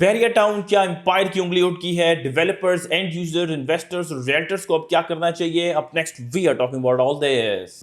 Bairiya town क्या empire की उंगली उठकी है? डेवलपर्स, एंड यूजर्स, इन्वेस्टर्स और रियल्टर्स को अब क्या करना चाहिए? Up next we are talking about all this.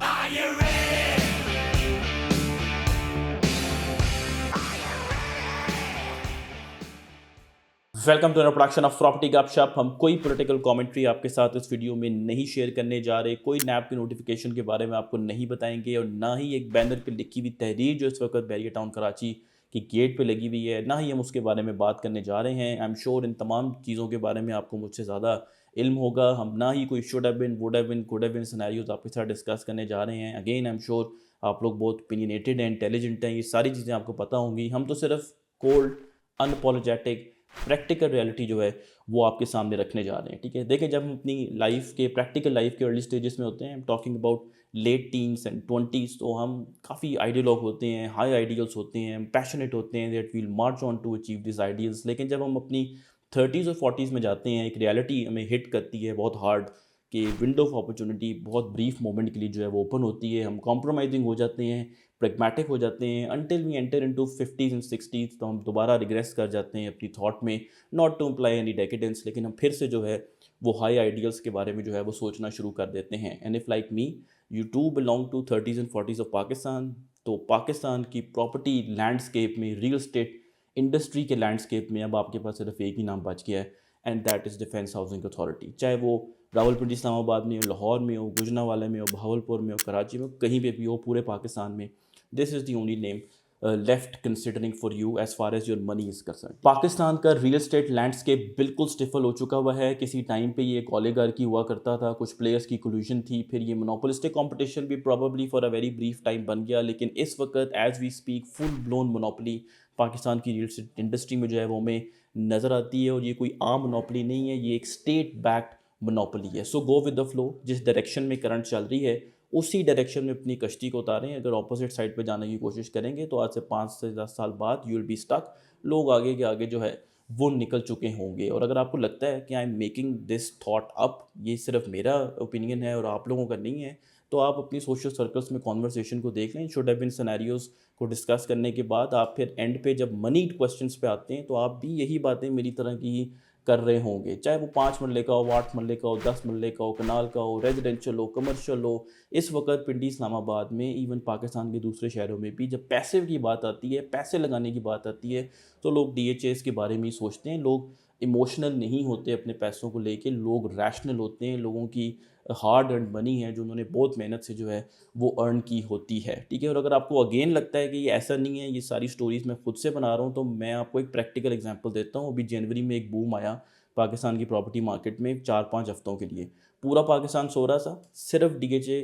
Welcome to production of property Gupshup. हम कोई पॉलिटिकल कमेंट्री आपके साथ इस वीडियो में नहीं शेयर करने जा रहे, कोई नैब की नोटिफिकेशन के बारे में आपको नहीं बताएंगे और ना ही एक बैनर पे लिखी हुई तहरीर जो इस वक्त बैरिया टाउन कराची की गेट पे लगी हुई है, ना ही हम उसके बारे में बात करने जा रहे हैं। आई एम श्योर इन तमाम चीज़ों के बारे में आपको मुझसे ज़्यादा इल्म होगा। हम ना ही कोई should have been, would have been, could have been scenarios आपके साथ डिस्कस करने जा रहे हैं। अगेन आई एम श्योर आप लोग बहुत ओपिनियनेटेड हैं, इंटेलिजेंट हैं, ये सारी चीज़ें आपको पता होंगी। हम तो सिर्फ कोल्ड, अनअपोलोजेटिक प्रैक्टिकल रियलिटी जो है वो आपके सामने रखने जा रहे हैं। ठीक है, देखिए जब हम अपनी लाइफ के, प्रैक्टिकल लाइफ के अर्ली स्टेजेस में होते हैं, talking about late teens and twenties, तो हम काफ़ी आइडियोलॉग होते हैं, हाई आइडियल्स होते हैं, पैशनेट होते हैं that we'll march on to achieve this ideals. लेकिन जब हम अपनी 30s और 40s में जाते हैं, एक रियलिटी हमें हिट करती है बहुत हार्ड कि विंडो ऑफ अपॉर्चुनिटी बहुत ब्रीफ मोमेंट के लिए जो है वो ओपन होती है। हम कॉम्प्रोमाइजिंग हो जाते हैं, प्रेगमेटिक हो जाते हैं, until we enter into 50s and 60s, तो हम दोबारा रिग्रेस कर जाते हैं अपनी थॉट में। नॉट टू इम्प्लाई एनी डेकेडेंस, लेकिन हम फिर से जो है वो हाई आइडियल्स के बारे में जो है वो सोचना शुरू कर देते हैं। And if like me you too belong to 30s and 40s of Pakistan, तो पाकिस्तान की प्रॉपर्टी लैंडस्केप में, रियल स्टेट इंडस्ट्री के लैंडस्केप में अब आपके पास सिर्फ एक ही नाम बच गया है, and that is defence housing authority. चाहे वो रावलपिंडी, इस्लामाबाद में हो, लाहौर में हो, गुजरांवाला में हो, बहावलपुर में हो, कराची में हो, कहीं पे भी हो, पूरे पाकिस्तान में this is the only name left considering for you as far as your money is concern. Pakistan का रियल एस्टेट लैंडस्केप बिल्कुल स्टिफल हो चुका हुआ है। किसी टाइम पे ये एक ओलिगार्की हुआ करता था, कुछ प्लेयर्स की कोल्यूशन थी, फिर ये मोनोपोलिस्टिक कंपटीशन भी probably for a very brief time बन गया। लेकिन इस वक्त as we speak full blown monopoly Pakistan की रियल एस्टेट इंडस्ट्री में जो है वो हमें नज़र आती है। और ये कोई आम मोनोपोली नहीं है, ये एक स्टेट बैक्ड मोनोपोली है। सो गो विद द फ्लो, जिस डायरेक्शन में करंट चल रही है उसी डायरेक्शन में अपनी कश्ती को उतारें। अगर ऑपोजिट साइड पे जाने की कोशिश करेंगे तो आज से 5 से 10 साल बाद यू विल बी स्टक। लोग आगे के आगे जो है वो निकल चुके होंगे। और अगर आपको लगता है कि I am making this thought up, ये सिर्फ मेरा ओपिनियन है और आप लोगों का नहीं है, तो आप अपनी सोशल सर्कल्स में कॉन्वर्सेशन को देख लें। शुड हैव बीन सिनेरियोज को डिस्कस करने के बाद आप फिर एंड पे जब मनी क्वेश्चंस पे आते हैं तो आप भी यही बातें मेरी तरह की ही कर रहे होंगे। चाहे वो 5 मरले का हो, 8 मरले का हो, 10 मरले का हो, कनाल का हो, रेजिडेंशियल हो, कमर्शियल हो। इस वक्त पिंडी, इस्लामाबाद में, इवन पाकिस्तान के दूसरे शहरों में भी जब पैसे की बात आती है, पैसे लगाने की बात आती है, तो लोग DHAs के बारे में ही सोचते हैं। लोग इमोशनल नहीं होते अपने पैसों को लेके, लोग रैशनल होते हैं। लोगों की हार्ड अर्न मनी है जो उन्होंने बहुत मेहनत से जो है वो अर्न की होती है। ठीक है, और अगर आपको अगेन लगता है कि ये ऐसा नहीं है, ये सारी स्टोरीज़ मैं खुद से बना रहा हूँ, तो मैं आपको एक प्रैक्टिकल एग्जांपल देता हूँ। अभी जनवरी में एक बूम आया पाकिस्तान की प्रॉपर्टी मार्केट में 4-5 हफ्तों के लिए। पूरा पाकिस्तान सो रहा था, सिर्फ DHA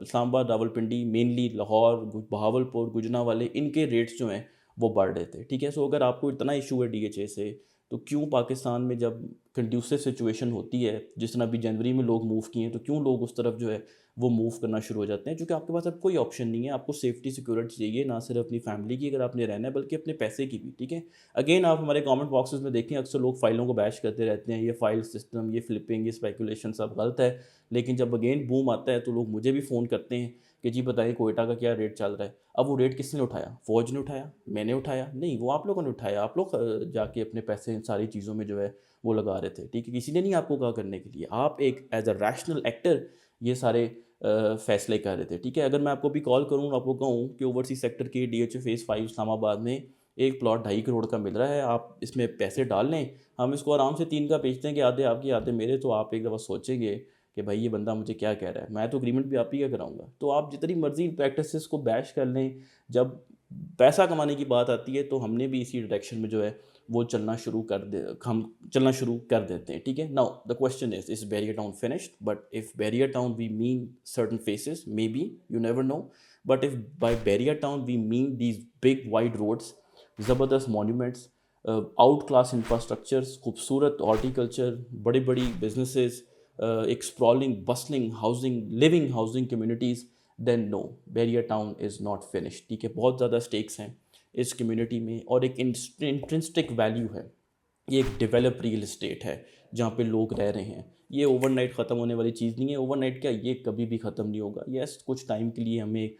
इस्लामाबाद, रावलपिंडी, मेनली लाहौर, बहावलपुर, गुजरांवाले, इनके रेट्स जो हैं वो बढ़ रहे थे। ठीक है, सो अगर आपको इतना इशू है DHA से, तो क्यों पाकिस्तान में जब कंड्यूसिव सिचुएशन होती है, जिस तरह अभी जनवरी में लोग मूव किए हैं, तो क्यों लोग उस तरफ जो है वो मूव करना शुरू हो जाते हैं? क्योंकि आपके पास अब कोई ऑप्शन नहीं है। आपको सेफ्टी सिक्योरिटी चाहिए, ना सिर्फ अपनी फैमिली की अगर आपने रहना है, बल्कि अपने पैसे की भी। ठीक है, अगेन आप हमारे कमेंट बॉक्सेस में देखें, अक्सर लोग फाइलों को बैश करते रहते हैं, ये फाइल सिस्टम, ये फ्लिपिंग, ये स्पेकुलेशन सब गलत है। लेकिन जब अगेन बूम आता है तो लोग मुझे भी फ़ोन करते हैं कि जी बताइए कोयटा का क्या रेट चल रहा है। अब वो रेट किसने उठाया? फौज ने उठाया? मैंने उठाया? नहीं, वो आप लोगों ने उठाया। आप लोग जाके अपने पैसे इन सारी चीज़ों में जो है वो लगा रहे थे। ठीक है, किसी ने नहीं आपको कहा करने के लिए। आप एक एज अ रैशनल एक्टर ये सारे फैसले कर रहे थे। ठीक है, अगर मैं आपको भी कॉल करूँ और आपको कहूँ कि ओवरसीज सेक्टर के DHA फेज़ 5 इस्लामाबाद में एक प्लॉट 2.5 करोड़ का मिल रहा है, आप इसमें पैसे डाल लें, हम इसको आराम से 3 का बेचते हैं कि आधे आपके आधे मेरे, तो आप एक दफ़ा सोचेंगे कि भाई ये बंदा मुझे क्या कह रहा है। मैं तो एग्रीमेंट भी आप ही का कराऊंगा। तो आप जितनी मर्जी प्रैक्टिसेस को बैश कर लें, जब पैसा कमाने की बात आती है तो हमने भी इसी डायरेक्शन में जो है वो हम चलना शुरू कर देते हैं। ठीक है, now the question is Bahria Town finished? But if Bahria Town we mean certain faces, may be, you never know. But if by Bahria Town we mean these big wide roads, ज़बरदस्त मॉन्यूमेंट्स, आउट क्लास इंफ्रास्ट्रक्चर्स, खूबसूरत horticulture, बड़ी बड़ी businesses, एक sprawling, bustling housing, living housing communities, then no, Bahria Town is not finished. ठीक है, बहुत ज़्यादा stakes हैं इस कम्युनिटी में और एक इंट्रिंसिक वैल्यू है। ये एक डेवलप रियल इस्टेट है जहाँ पे लोग रह रहे हैं। ये ओवरनाइट ख़त्म होने वाली चीज़ नहीं है। ओवरनाइट क्या, ये कभी भी ख़त्म नहीं होगा। यस, कुछ टाइम के लिए हमें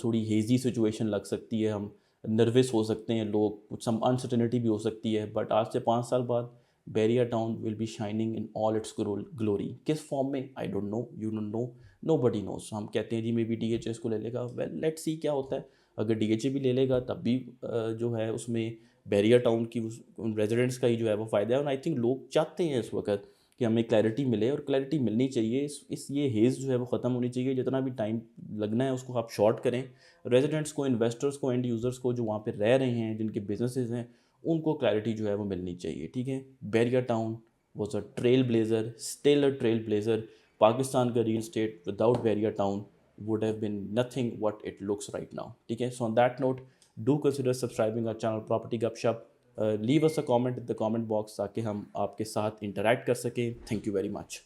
थोड़ी हेजी सिचुएशन लग सकती है, हम नर्वस हो सकते हैं लोग, कुछ सम अनसर्टेनिटी भी हो सकती है, बट आज से 5 साल बाद Bahria Town will be shining in all its glory. किस फॉर्म में I don't know, you don't know, nobody knows. हम कहते हैं जी मे बी DHA को ले लेगा, वेल लेट्स सी क्या होता है। अगर DHA भी ले लेगा तब भी जो है उसमें बैरिया टाउन की उन रेजिडेंट्स का ही जो है वो फ़ायदा है। और आई थिंक लोग चाहते हैं इस वक्त कि हमें क्लैरिटी मिले, और क्लैरिटी मिलनी चाहिए। इस ये हेज़ जो है वो ख़त्म होनी चाहिए। जितना भी टाइम लगना है उसको आप शॉर्ट करें। रेजिडेंट्स को, इन्वेस्टर्स को, एंड यूज़र्स को जो वहाँ पे रह रहे हैं, जिनके बिजनेसेस हैं, उनको क्लैरिटी जो है वो मिलनी चाहिए। ठीक है, Bahria Town was a trail blazer, still a trail blazer. Pakistan का real estate without Bahria Town would have been nothing what it looks right now. ठीक है, so on that note, do consider subscribing our channel Property Gupshup. Leave us a comment in the comment box ताकि हम आपके साथ interact कर सकें. Thank you very much.